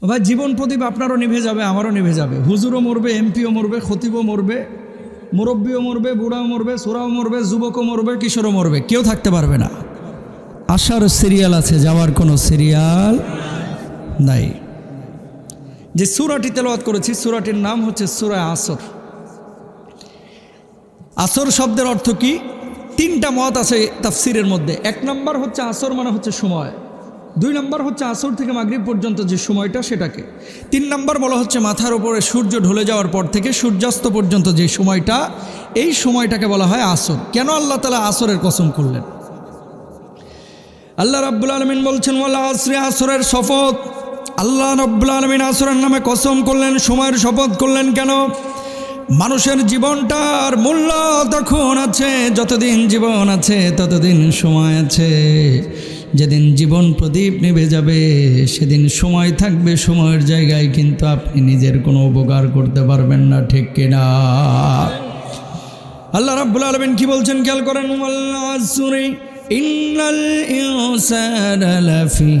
ভাই জীবন প্রদীপ আপনারও নিভে যাবে, আমারও নিভে যাবে। হুজুরও মরবে, এমপিও মরবে, খতিবও মরবে, মুরব্বিও মরবে, বুড়াও মরবে, সোরাও মরবে, যুবকও মরবে, কিশোরও মরবে, কেউ থাকতে পারবে না। আসার সিরিয়াল আছে, যাওয়ার কোনো সিরিয়াল নাই। যে সূরাটি তেলাওয়াত করেছি, সূরাটির নাম হচ্ছে সূরা আসর। আসর শব্দের অর্থ কি? তিনটা মত আছে তাফসিরের মধ্যে। এক নম্বর হচ্ছে আসর মানে হচ্ছে সময়, দুই নম্বর হচ্ছে আসর থেকে মাগরিব পর্যন্ত যে সময়টা সেটাকে, তিন নম্বর বলা হচ্ছে মাথার উপরে সূর্য ঢলে যাওয়ার পর থেকে সূর্যাস্ত পর্যন্ত যে সময়টা, এই সময়টাকে বলা হয় আসর। কেন আল্লাহ তাআলা আসরের কসম করলেন? আল্লাহ রাব্বুল আলামিন বলছেন ওয়াল আসরি, আসরের শপথ। আল্লাহ রাব্বুল আলামিন আসরের নামে কসম করলেন, সময়ের শপথ করলেন। কেন? মানুষের জীবনটার মূল্য তখন আছে, যতদিন জীবন আছে ততদিন সময় আছে। যেদিন জীবন প্রদীপ নিভে যাবে সেদিন সময় থাকবে, সময়ের জায়গায় কিন্তু আপনি নিজের কোনো উপকার করতে পারবেন না, ঠিক কিনা? আল্লাহ রাব্বুল আলামিন কি বলছেন খেয়াল করেন, ওয়াল আসরি ইন্নাল ইনসানা লাফি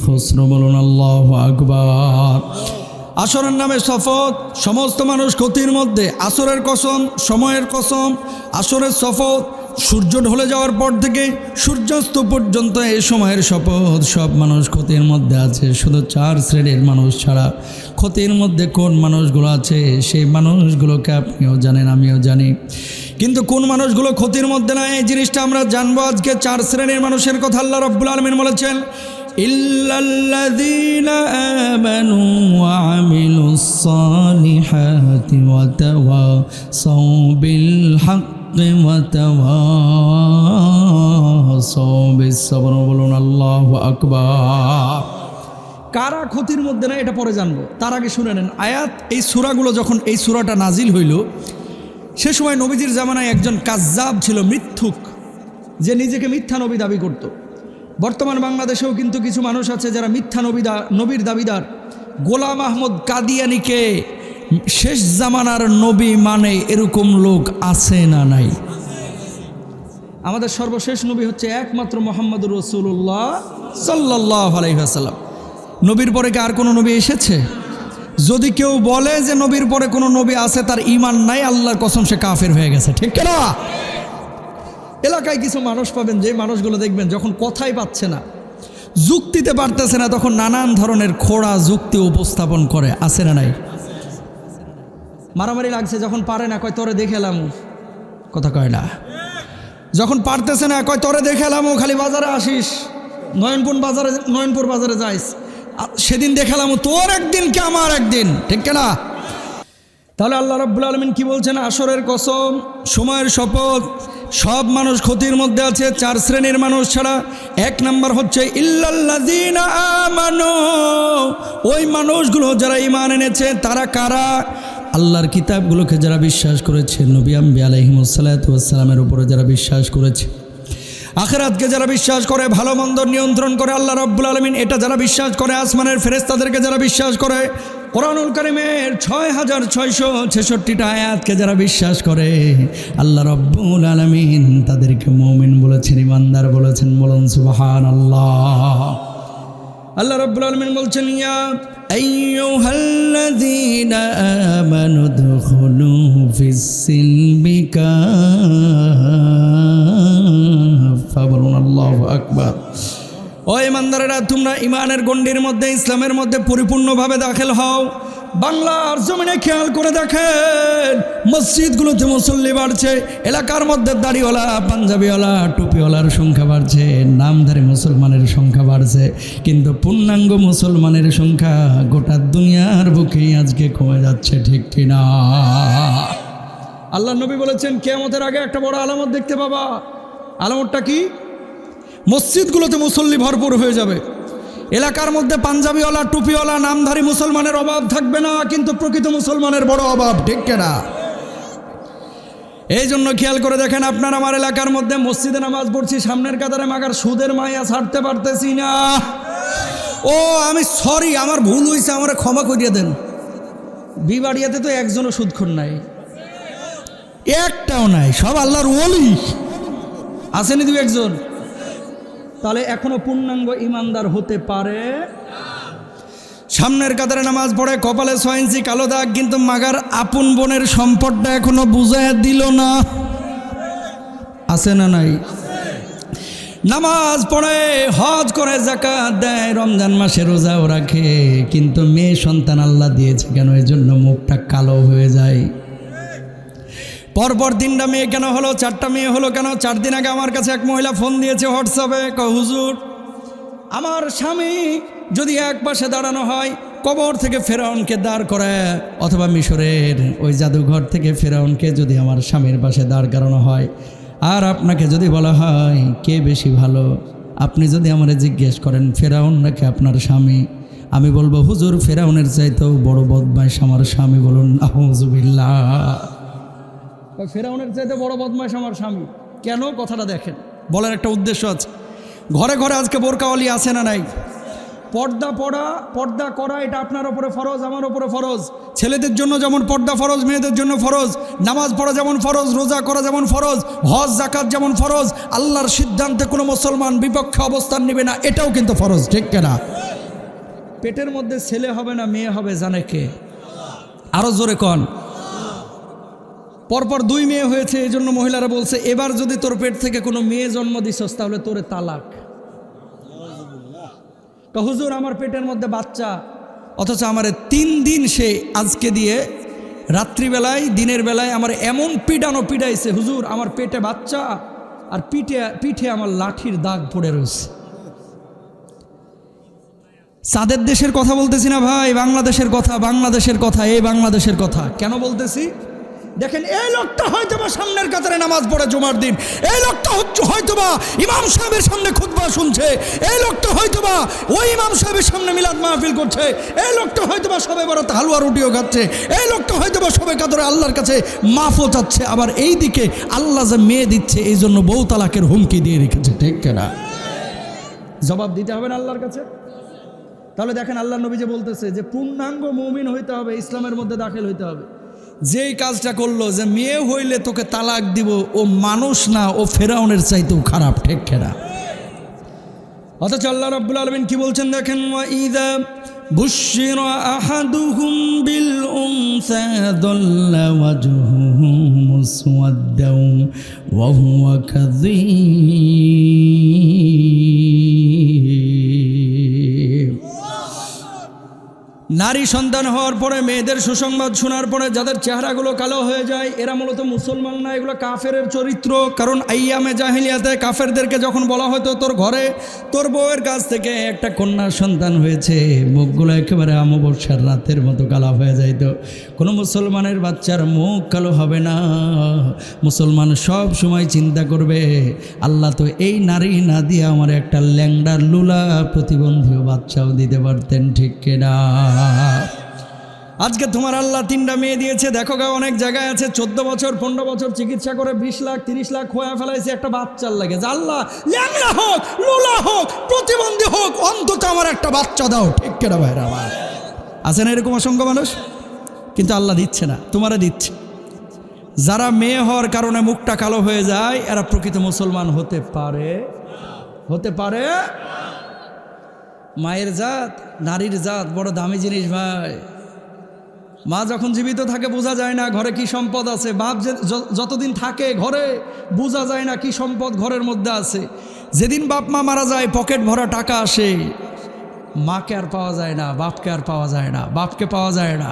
খুসর। বলুন আল্লাহু আকবার। আসরের নামে শপথ, সমস্ত মানুষ ক্ষতির মধ্যে। আসরের কসম, সময়ের কসম, আসরের শপথ। সূর্য ঢলে যাওয়ার পর থেকে সূর্যাস্ত পর্যন্ত এই সময়ের শপথ। সব মানুষ ক্ষতির মধ্যে আছে, শুধু চার শ্রেণীর মানুষ ছাড়া। ক্ষতির মধ্যে কোন মানুষগুলো আছে সেই মানুষগুলোকে আপনিও জানেন, আমিও জানি, কিন্তু কোন মানুষগুলো ক্ষতির মধ্যে না এই জিনিসটা আমরা জানবো আজকে। চার শ্রেণীর মানুষের কথা আল্লাহ রাব্বুল আলামিন বলেছেন, ইল্লাল্লাযীনা আমানু ওয়া আমিলুস সালিহাতি ওয়া তাওয়াসাউ বিল হাক্কি ওয়া তাওয়াসাউ বিস সাবর। বলুন আল্লাহু আকবার। কারা ক্ষতির মধ্যে না এটা পরে জানবো, তার আগে শুনে নেন আয়াত। এই সূরাগুলো যখন, এই সূরাটা নাজিল হইল, সে সময় নবীজির জামানায় একজন কাজ্জাব ছিল, মিথ্যুক, যে নিজেকে মিথ্যা নবী দাবি করত। বর্তমান বাংলাদেশেও কিন্তু কিছু মানুষ আছে যারা মিথ্যা নবীর দাবিদার। গোলাম আহমদ কাদিয়ানীকে শেষ জামানার নবী মানে, এরকম লোক আছে না নাই? আমাদের সর্বশেষ নবী হচ্ছে একমাত্র মুহাম্মদুর রাসূলুল্লাহ সাল্লাল্লাহু আলাইহি ওয়াসাল্লাম। নবীর পরে কি আর কোনো নবী এসেছে? যদি কেউ বলে যে নবীর পরে কোনো নবী আছে, তার ঈমান নাই, আল্লাহর কসম সে কাফের হয়ে গেছে, ঠিক কিনা? এলাকায় কিছু মানুষ পাবেন, যে মানুষগুলো দেখবেন যখন কথাই পাচ্ছে না, যুক্তিতে পারতেছে না, তখন নানান ধরনের খোড়া যুক্তি উপস্থাপন করে, আছে না নাই? মারামারি লাগছে, যখন পারে না কয় তোরে দেখে এলাম, কথা কয় না। যখন পারতেছে না কয় তোরে দেখে এলাম, খালি বাজারে আসিস, নয়নপুর বাজারে যাইস, সেদিন দেখালাম তোর একদিন কে আমার একদিন, ঠিক কিনা? তাহলে আল্লাহ রাব্বুল আলামিন কি বলছেন? আসরের কসম, সময়ের শপথ। সব মানুষ ক্ষতির মধ্যে আছে, চার শ্রেণীর মানুষ ছাড়া। এক নাম্বার হচ্ছে ইল্লাল্লাযীনা আমানু, ওই মানুষগুলো যারা ঈমান এনেছে। তারা কারা? আল্লাহর কিতাবগুলোকে যারা বিশ্বাস করেছে, নবী আম্বিয়া আলাইহিমুস সালাতু ওয়াস সালামের উপরে যারা বিশ্বাস করেছে, আখিরাতকে যারা বিশ্বাস করে, ভালো মন্দ নিয়ন্ত্রণ করে আল্লাহ রাব্বুল আলামিন এটা যারা বিশ্বাস করে, আসমানের ফেরেশতাদেরকে যারা বিশ্বাস করে, কোরআনুল কারীমের 6666টা আয়াতকে যারা বিশ্বাস করে, আল্লাহ রাব্বুল আলামিন তাদেরকে মুমিন বলেছেন, ঈমানদার বলেছেন। বলুন সুবহানাল্লাহ। আল্লাহ রাব্বুল আলামিন বলছেন, ইয়া আইয়ুহাল্লাযীনা আমানু দুখুলু ফিস-সিলমি কাফা। বলুন আল্লাহু আকবার। ও ইমানদারেরা, তোমরা ইমানের গণ্ডির মধ্যে, ইসলামের মধ্যে পরিপূর্ণভাবে দাখিল হও। বাংলার জমিনে খেয়াল করে দেখেন, মসজিদগুলোতে মুসল্লি বাড়ছে, এলাকার মধ্যে দাড়িওয়ালা, পাঞ্জাবিওয়ালা, টুপিওয়ালার সংখ্যা বাড়ছে, নামধারী মুসলমানের সংখ্যা বাড়ছে, কিন্তু পূর্ণাঙ্গ মুসলমানের সংখ্যা গোটা দুনিয়ার বুকেই আজকে কমে যাচ্ছে, ঠিক কিনা? আল্লাহ নবী বলেছেন, কিয়ামতের আগে একটা বড় আলামত দেখতে পাবা। আলামতটা কি? মসজিদগুলোতে মুসল্লি ভরপুর হয়ে যাবে, এলাকার মধ্যে পাঞ্জাবিওয়ালা, টুপিওয়ালা, নামধারী মুসলমানের অভাব থাকবে না, কিন্তু প্রকৃত মুসলমানের বড় অভাব, ঠিক কিনা? এই জন্য খেয়াল করে দেখেন, আপনার আমার এলাকার মধ্যে মসজিদে নামাজ পড়ছি, সামনের কাতারে, মাগার সুদের মায়া ছাড়তে পারতেছি না। ও আমি সরি, আমার ভুল হয়েছে, আমার ক্ষমা করিয়ে দেন। বিবাড়িয়াতে তো একজনও সুদখোর নাই, একটাও নাই, সব আল্লাহর ওলি। আসেনি দু একজন? তাহলে এখনো পূর্ণাঙ্গ ইমানদার হতে পারে। সামনের কাতারে নামাজ পড়ে, কপালে 6 ইঞ্চি কালো দাগ, কিন্তু মাগার আপন বোনের সম্পদটা এখনো বুঝাইয়া দিল না। আছে না নাই? নামাজ পড়ে, হজ করে, যাকাত দেয়, রমজান মাসে রোজাও রাখে, কিন্তু মেয়ে সন্তান আল্লাহ দিয়েছে কেন, এই জন্য মুখটা কালো হয়ে যায়। পরপর 3টা মেয়ে কেন হলো, 4টা মেয়ে হলো কেন? 4 দিন আগে আমার কাছে এক মহিলা ফোন দিয়েছে হোয়াটসঅ্যাপে, হুজুর আমার স্বামী যদি এক পাশে দাঁড়ানো হয়, কবর থেকে ফেরাউনকে দাঁড় করায়, অথবা মিশরের ওই জাদুঘর থেকে ফেরাউনকে যদি আমার স্বামীর পাশে দাঁড় করানো হয়, আর আপনাকে যদি বলা হয় কে বেশি ভালো, আপনি যদি আমারে জিজ্ঞেস করেন ফেরাউন নাকি আপনার স্বামী, আমি বলবো হুজুর ফেরাউনের চাইতেও বড় বদমাইশ আমার স্বামী। বলুন আউযুবিল্লাহ। ফেরাউনের চাইতে বড় বদমাইশ আমার স্বামী কেন? কথাটা দেখেন, বলার একটা উদ্দেশ্য আছে। ঘরে ঘরে আজকে বোরকাওয়ালি আছে না নাই? পর্দা করা এটা আপনার উপরে ফরজ, আমার উপরে ফরজ। ছেলেদের জন্য যেমন পর্দা ফরজ, মেয়েদের জন্য ফরজ। নামাজ পড়া যেমন ফরজ, রোজা করা যেমন ফরজ, হজ যাকাত যেমন ফরজ। আল্লাহর সিদ্ধান্তে কোনো মুসলমান বিপক্ষে অবস্থান নেবে না, এটাও কিন্তু ফরজ, ঠিক কিনা? পেটের মধ্যে ছেলে হবে না মেয়ে হবে জানে কে? আরো জোরে কন। পরপর 2 মেয়ে হয়েছে, এই জন্য মহিলারা বলছে এবার যদি তোর পেট থেকে কোনো মেয়ে জন্ম দিছস তাহলে তোরে তালাক। হুজুর আমার পেটের মধ্যে বাচ্চা, অথচ আমার 3 দিন সে আজকে দিয়ে রাত্রিবেলায় দিনের বেলায় আমার এমন পিটাইছে হুজুর, আমার পেটে বাচ্চা আর পিঠে আমার লাঠির দাগ পড়ে রয়েছে। চাঁদের দেশের কথা বলতেছি না ভাই, বাংলাদেশের কথা, এই বাংলাদেশের কথা কেন বলতেছি? দেখেন এই লোকটা হয়তোবা সামনের কাতারে নামাজ পড়ে জুমার দিন, এই লোকটা হয়তোবা ইমাম সাহেবের সামনে খুতবা শুনছে, এই লোকটা হয়তোবা ওই ইমাম সাহেবের সামনে মিলাদ মাহফিল করছে, এই লোকটা হয়তোবা সবে বরাত হালুয়া রুটিও খাচ্ছে, এই লোকটা হয়তোবা সবে কাতরে আল্লাহর কাছে মাফও চাচ্ছে, আবার এই দিকে আল্লাহ যে মেয়ে দিচ্ছে এই জন্য বউ তালাকের হুমকি দিয়ে রেখেছে, ঠিক কিনা? জবাব দিতে হবে না আল্লাহর কাছে। তাহলে দেখেন আল্লাহ নবী যে বলতেছে যে পূর্ণাঙ্গ মুমিন হইতে হবে, ইসলামের মধ্যে দাখিল হইতে হবে। যেই কাজটা করলো যে মেয়ে হইলে তোকে তালাক দিব, ও মানুষ না, ও ফেরাউনের চাইতেও খারাপ, ঠিক কিনা? অথচ আল্লাহ রাব্বুল আলামিন কি বলছেন দেখেন, ওয়াইদা বুশিরা আহাদুহুম বিল উনসা যাল্লা ওয়াজহুহু মুসওয়াদ্দাও ওয়া হুয়া কাযীব। নারী সন্তান হওয়ার পরে মেয়েদের সুসংবাদ শোনার পরে যাদের চেহারাগুলো কালো হয়ে যায়, এরা মূলত মুসলমান না, এগুলো কাফেরের চরিত্র। কারণ আইয়ামে জাহিলিয়াতে কাফেরদেরকে যখন বলা হতো তোর ঘরে তোর বউয়ের কাছ থেকে একটা কন্যা সন্তান হয়েছে, মুখগুলো একেবারে অমাবস্যার রাতের মতো কালো হয়ে যাইত। কোনো মুসলমানের বাচ্চার মুখ কালো হবে না। মুসলমান সব সময় চিন্তা করবে আল্লাহ তো এই নারী না দিয়ে আমার একটা ল্যাংড়ার লুলা প্রতিবন্ধী বাচ্চাও দিতে পারতেন, ঠিক কিনা? আজকে তোমার আল্লাহ 3টা মেয়ে দিয়েছে, দেখো গা অনেক জায়গায় আছে 14 বছর 15 বছর চিকিৎসা করে 20 লাখ 30 লাখ খোয়া ফেলাইছে একটা বাচ্চার লাগে, যে আল্লাহ ল্যাংড়া হোক, লুলা হোক, প্রতিবন্ধী হোক, অন্তত আমার একটা বাচ্চা দাও, ঠিক কিনা ভাইরা আমার? আছে না এরকম অসংখ্য মানুষ? কিন্তু আল্লাহ দিচ্ছে না, তোমারা দিচ্ছে। যারা মেয়ে হওয়ার কারণে মুখটা কালো হয়ে যায় এরা প্রকৃত মুসলমান হতে পারে। মায়ের জাত, নারীর জাত বড় দামি জিনিস ভাই। মা যখন জীবিত থাকে বোঝা যায় না ঘরে কি সম্পদ আছে, বাপ যতদিন থাকে ঘরে বোঝা যায় না কি সম্পদ ঘরের মধ্যে আছে। যেদিন বাপ মা মারা যায় পকেট ভরা টাকা আসে, মাকে আর পাওয়া যায় না, বাপকে আর পাওয়া যায় না, বাপকে পাওয়া যায় না।